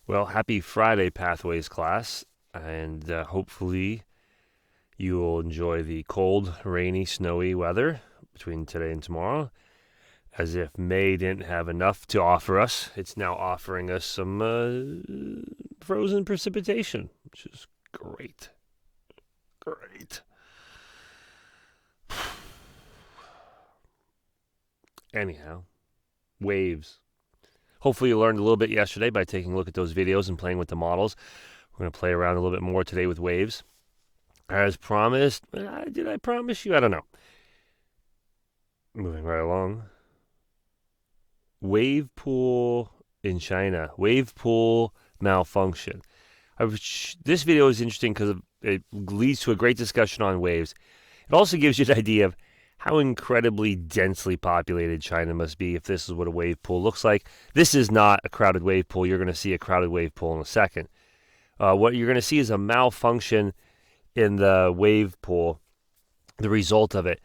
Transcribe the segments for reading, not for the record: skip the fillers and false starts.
Well, happy Friday, Pathways class, and hopefully you will enjoy the cold, rainy, snowy weather between today and tomorrow. As if May didn't have enough to offer us, it's now offering us some frozen precipitation, which is great. Great. Anyhow, waves. Hopefully you learned a little bit yesterday by taking a look at those videos and playing with the models. We're going to play around a little bit more today with waves. As promised, did I promise you? I don't know. Moving right along. Wave pool in China. Wave pool malfunction. This video is interesting because it leads to a great discussion on waves. It also gives you an idea of how incredibly densely populated China must be if this is what a wave pool looks like. This is not a crowded wave pool. You're going to see a crowded wave pool in a second. What you're going to see is a malfunction in the wave pool. The result of it,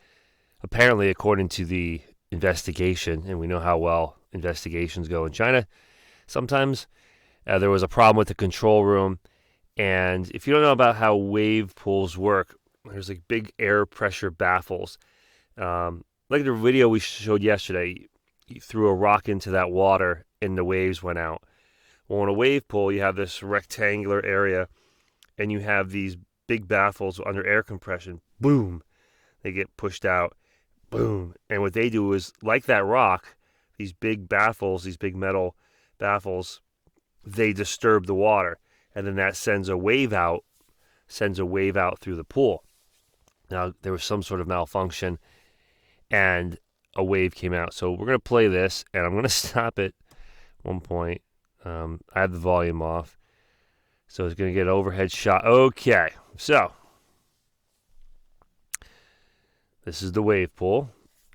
apparently, according to the investigation, and we know how well investigations go in China, sometimes there was a problem with the control room. And if you don't know about how wave pools work, there's like big air pressure baffles. Like the video we showed yesterday, you threw a rock into that water and the waves went out. Well, in a wave pool, you have this rectangular area and you have these big baffles under air compression. Boom. They get pushed out. Boom. And what they do is, like that rock, these big baffles, these big metal baffles, they disturb the water. And then that sends a wave out through the pool. Now, there was some sort of malfunction and a wave came out. So we're going to play this, and I'm going to stop at one point. I have the volume off. So it's going to get an overhead shot. Okay, so this is the wave pool.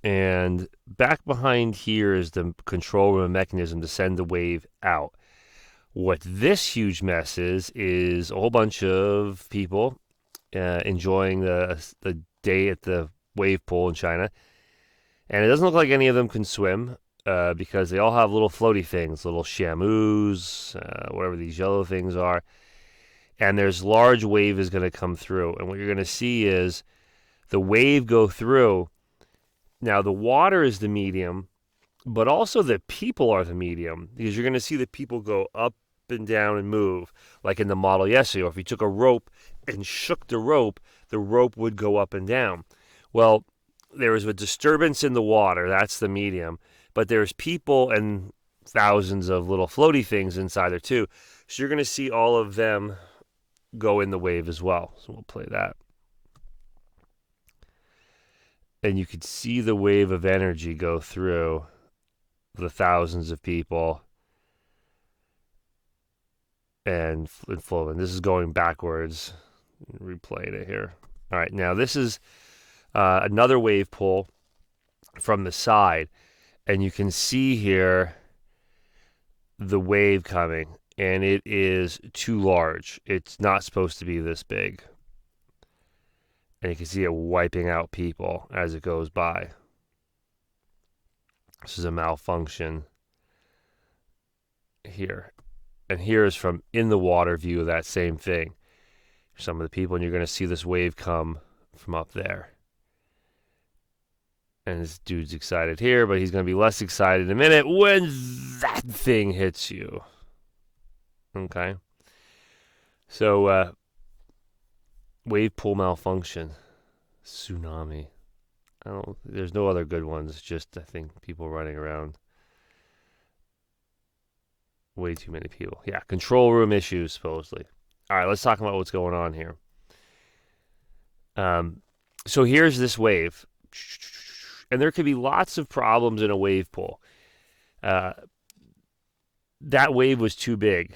And back behind here is the control room mechanism to send the wave out. What this huge mess is a whole bunch of people enjoying the day at the wave pool in China. And it doesn't look like any of them can swim because they all have little floaty things, little shamus, whatever these yellow things are. And there's large wave is going to come through. And what you're going to see is the wave go through. Now, the water is the medium, but also the people are the medium because you're going to see the people go up and down and move, like in the model yesterday. Or if you took a rope and shook the rope would go up and down. Well, there is a disturbance in the water. That's the medium. But there's people and thousands of little floaty things inside there too. So you're going to see all of them go in the wave as well. So we'll play that. And you could see the wave of energy go through the thousands of people and flow. And this is going backwards. Replaying it here. All right, now this is another wave pool from the side. And you can see here the wave coming. And it is too large. It's not supposed to be this big. And you can see it wiping out people as it goes by. This is a malfunction here. And here is from in the water view of that same thing. Some of the people, and you're going to see this wave come from up there. And this dude's excited here, but he's going to be less excited in a minute when that thing hits you. Okay. So, wave pool malfunction. Tsunami. There's no other good ones. Just, I think, people running around. Way too many people. Yeah, control room issues, supposedly. All right, let's talk about what's going on here. So here's this wave. And there could be lots of problems in a wave pool. That wave was too big.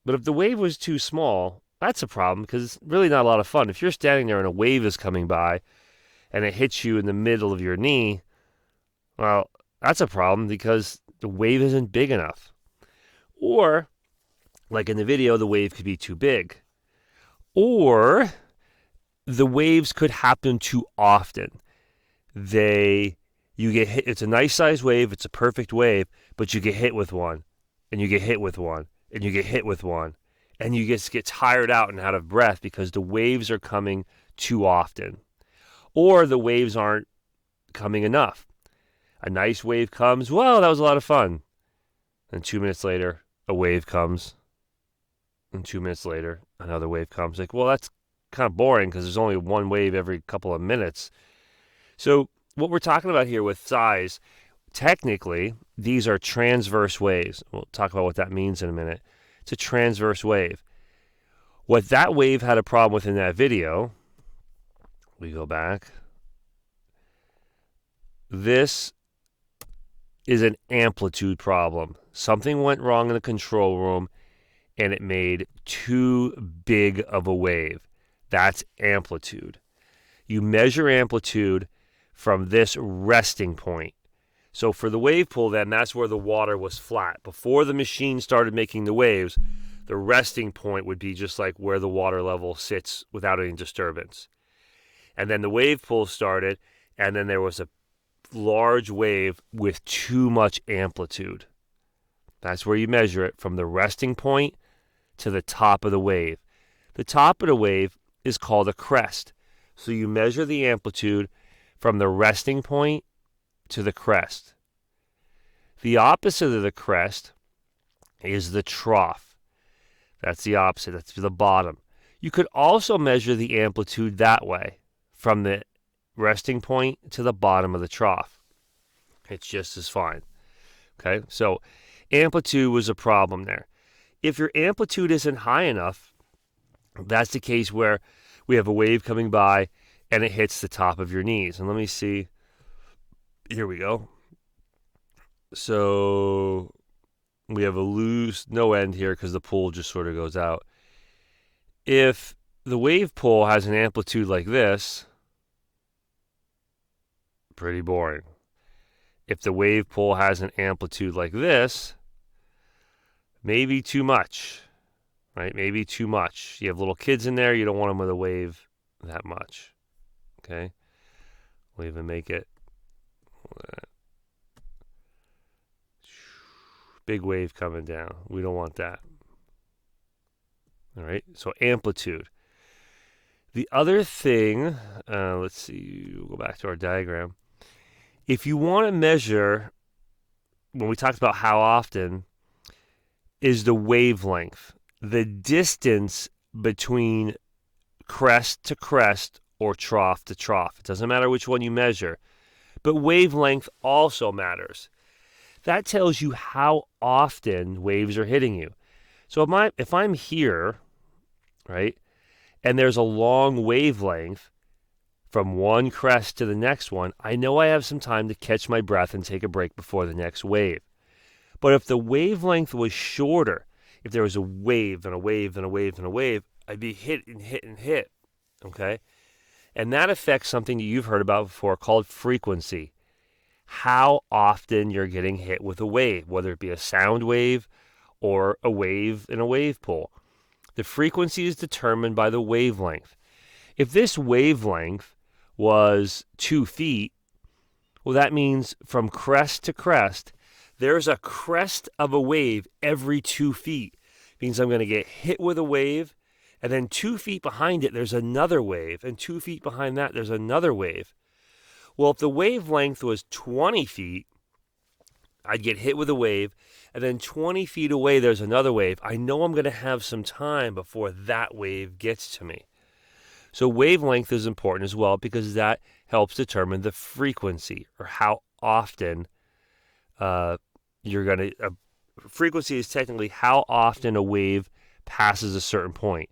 But if the wave was too small, that's a problem because it's really not a lot of fun. If you're standing there and a wave is coming by and it hits you in the middle of your knee, well, that's a problem because the wave isn't big enough. Or, like in the video, the wave could be too big. Or the waves could happen too often. You get hit. It's a nice size wave. It's a perfect wave, but you get hit with one, and you get hit with one, and you get hit with one, and you just get tired out and out of breath because the waves are coming too often, or the waves aren't coming enough. A nice wave comes, well, that was a lot of fun. And 2 minutes later, a wave comes. And 2 minutes later, another wave comes. Like, well, that's kind of boring because there's only one wave every couple of minutes. So what we're talking about here with size, technically, these are transverse waves. We'll talk about what that means in a minute. It's a transverse wave. What that wave had a problem with in that video, we go back. This is an amplitude problem. Something went wrong in the control room and it made too big of a wave. That's amplitude. You measure amplitude from this resting point. So for the wave pool, then, that's where the water was flat. Before the machine started making the waves, the resting point would be just like where the water level sits without any disturbance. And then the wave pool started, and then there was a large wave with too much amplitude. That's where you measure it, from the resting point to the top of the wave. The top of the wave is called a crest. So you measure the amplitude from the resting point to the crest. The opposite of the crest is the trough. That's the opposite. That's the bottom. You could also measure the amplitude that way, from the resting point to the bottom of the trough. It's just as fine. Okay, so amplitude was a problem there. If your amplitude isn't high enough, that's the case where we have a wave coming by and it hits the top of your knees. And let me see. Here we go. So we have a loose, no end here because the pool just sort of goes out. If the wave pool has an amplitude like this, pretty boring. If the wave pool has an amplitude like this, maybe too much, right? Maybe too much. You have little kids in there, you don't want them with a wave that much, okay? We'll even make it big wave coming down. We don't want that. All right, so amplitude. The other thing, let's see, we'll go back to our diagram. If you want to measure, when we talked about how often, is the wavelength, the distance between crest to crest or trough to trough. It doesn't matter which one you measure, but wavelength also matters. That tells you how often waves are hitting you. So if I'm here, right, and there's a long wavelength from one crest to the next one, I know I have some time to catch my breath and take a break before the next wave. But if the wavelength was shorter, if there was a wave and a wave and a wave and a wave, I'd be hit and hit and hit, okay? And that affects something that you've heard about before called frequency. How often you're getting hit with a wave, whether it be a sound wave or a wave in a wave pool. The frequency is determined by the wavelength. If this wavelength was 2 feet, well, that means from crest to crest, there's a crest of a wave every 2 feet. It means I'm going to get hit with a wave, and then 2 feet behind it, there's another wave, and 2 feet behind that, there's another wave. Well, if the wavelength was 20 feet, I'd get hit with a wave, and then 20 feet away, there's another wave. I know I'm going to have some time before that wave gets to me. So wavelength is important as well because that helps determine the frequency, or how often you're going to... frequency is technically how often a wave passes a certain point.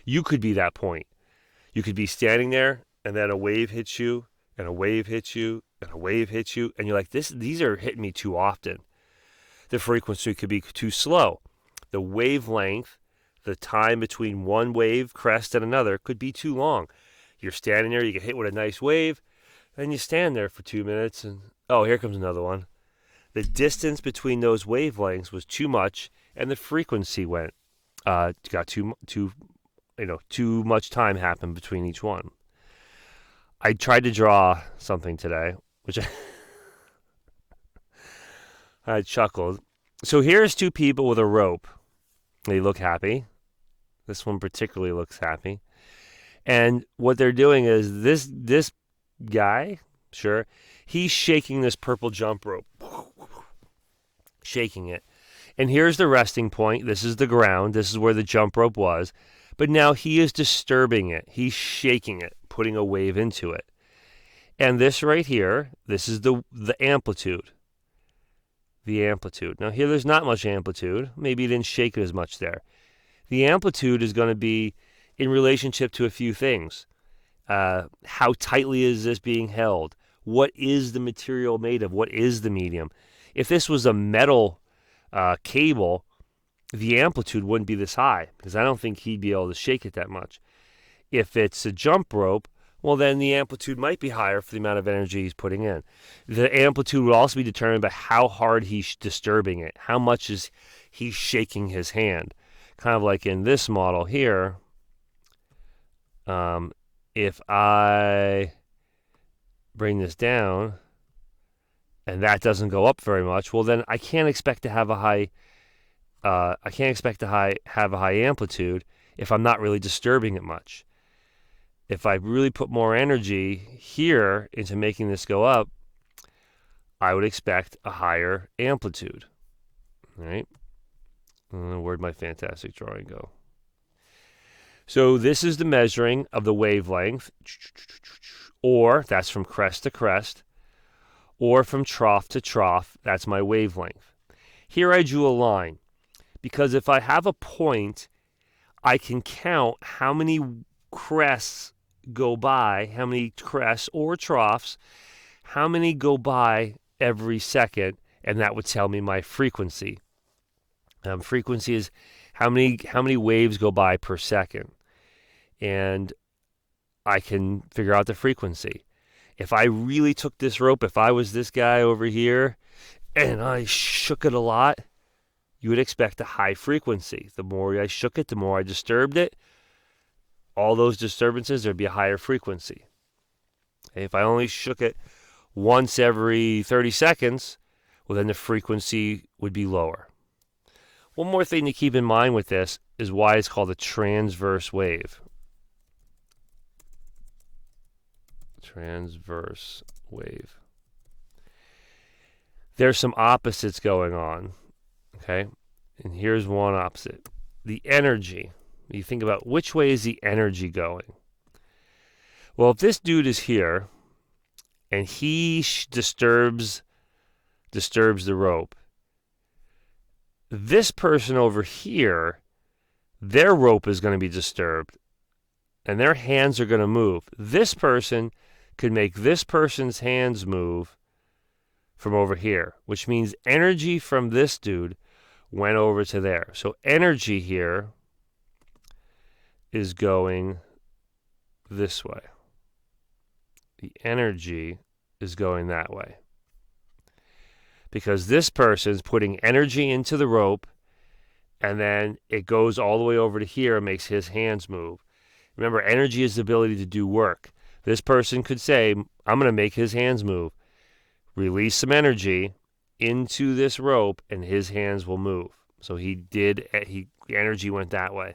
You could be that point. You could be standing there, and then a wave hits you, and a wave hits you, and a wave hits you, and you're like, these are hitting me too often. The frequency could be too slow. The wavelength, the time between one wave crest and another, could be too long. You're standing there, you get hit with a nice wave, and you stand there for 2 minutes, and oh, here comes another one. The distance between those wavelengths was too much, and the frequency got too much time happened between each one. I tried to draw something today, which I chuckled. So here's two people with a rope, They look happy. This one particularly looks happy. And what they're doing is this guy, sure, he's shaking this purple jump rope. Shaking it. And here's the resting point. This is the ground. This is where the jump rope was. But now he is disturbing it. He's shaking it, putting a wave into it. And this right here, this is the amplitude. The amplitude. Now here there's not much amplitude. Maybe he didn't shake it as much there. The amplitude is going to be in relationship to a few things. How tightly is this being held? What is the material made of? What is the medium? If this was a metal cable, the amplitude wouldn't be this high because I don't think he'd be able to shake it that much. If it's a jump rope, well, then the amplitude might be higher for the amount of energy he's putting in. The amplitude would also be determined by how hard he's disturbing it. How much is he shaking his hand? Kind of like in this model here, if I bring this down and that doesn't go up very much, well, then I can't expect to have a high. Have a high amplitude if I'm not really disturbing it much. If I really put more energy here into making this go up, I would expect a higher amplitude. All right? Where'd my fantastic drawing go? So this is the measuring of the wavelength, or that's from crest to crest, or from trough to trough. That's my wavelength. Here I drew a line because if I have a point, I can count how many crests go by, how many crests or troughs, how many go by every second, and that would tell me my frequency. Frequency is how many waves go by per second, and I can figure out the frequency. If I really took this rope, if I was this guy over here, and I shook it a lot, you would expect a high frequency. The more I shook it, the more I disturbed it. All those disturbances, there'd be a higher frequency. If I only shook it once every 30 seconds, well, then the frequency would be lower. One more thing to keep in mind with this is why it's called a transverse wave. Transverse wave. There's some opposites going on, okay? And here's one opposite. The energy. You think about which way is the energy going? Well, if this dude is here and he disturbs the rope, this person over here, their rope is going to be disturbed and their hands are going to move. This person could make this person's hands move from over here, which means energy from this dude went over to there. So energy here is going this way. The energy is going that way. Because this person's putting energy into the rope, and then it goes all the way over to here and makes his hands move. Remember, energy is the ability to do work. This person could say, I'm going to make his hands move. Release some energy into this rope, and his hands will move. So the energy went that way.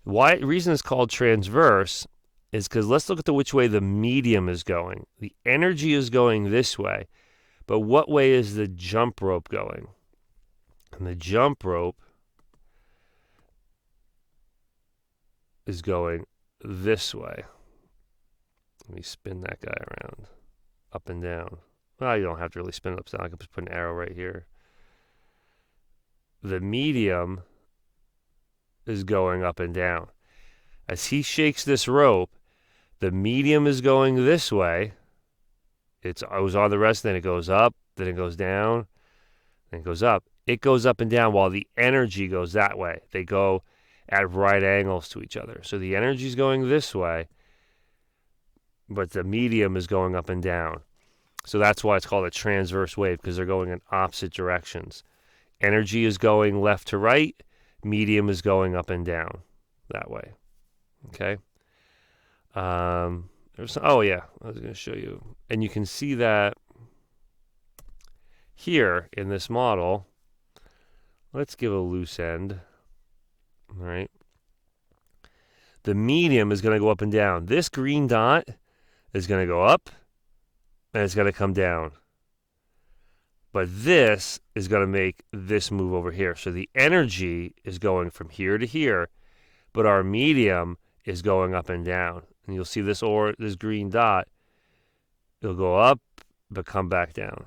The reason it's called transverse is because let's look at which way the medium is going. The energy is going this way, but what way is the jump rope going? And the jump rope is going this way. Let me spin that guy around, up and down. Well, you don't have to really spin it upside down. I can just put an arrow right here. The medium is going up and down. As he shakes this rope, the medium is going this way. It was on the rest, then it goes up, then it goes down, then it goes up. It goes up and down while the energy goes that way. They go at right angles to each other. So the energy is going this way, but the medium is going up and down. So that's why it's called a transverse wave, because they're going in opposite directions. Energy is going left to right, medium is going up and down that way. Okay? I was going to show you. And you can see that here in this model. let's give a loose end. All right. The medium is going to go up and down. This green dot is going to go up, and it's going to come down. But this is going to make this move over here. So the energy is going from here to here, but our medium is going up and down. And you'll see this green dot, it'll go up, but come back down.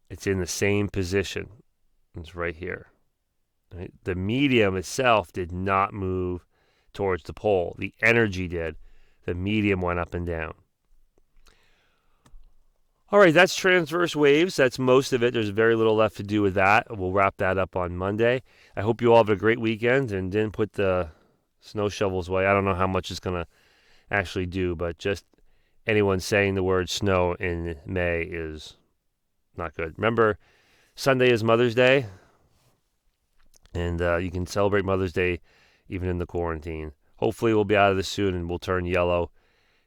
It's in the same position. It's right here. Right? The medium itself did not move towards the pole. The energy did. The medium went up and down. All right, that's transverse waves. That's most of it. There's very little left to do with that. We'll wrap that up on Monday. I hope you all have a great weekend and didn't put the snow shovels away. I don't know how much it's going to actually do, but just anyone saying the word snow in May is not good. Remember, Sunday is Mother's Day, and you can celebrate Mother's Day even in the quarantine. Hopefully we'll be out of this soon and we'll turn yellow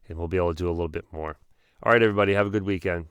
and we'll be able to do a little bit more. All right, everybody, have a good weekend.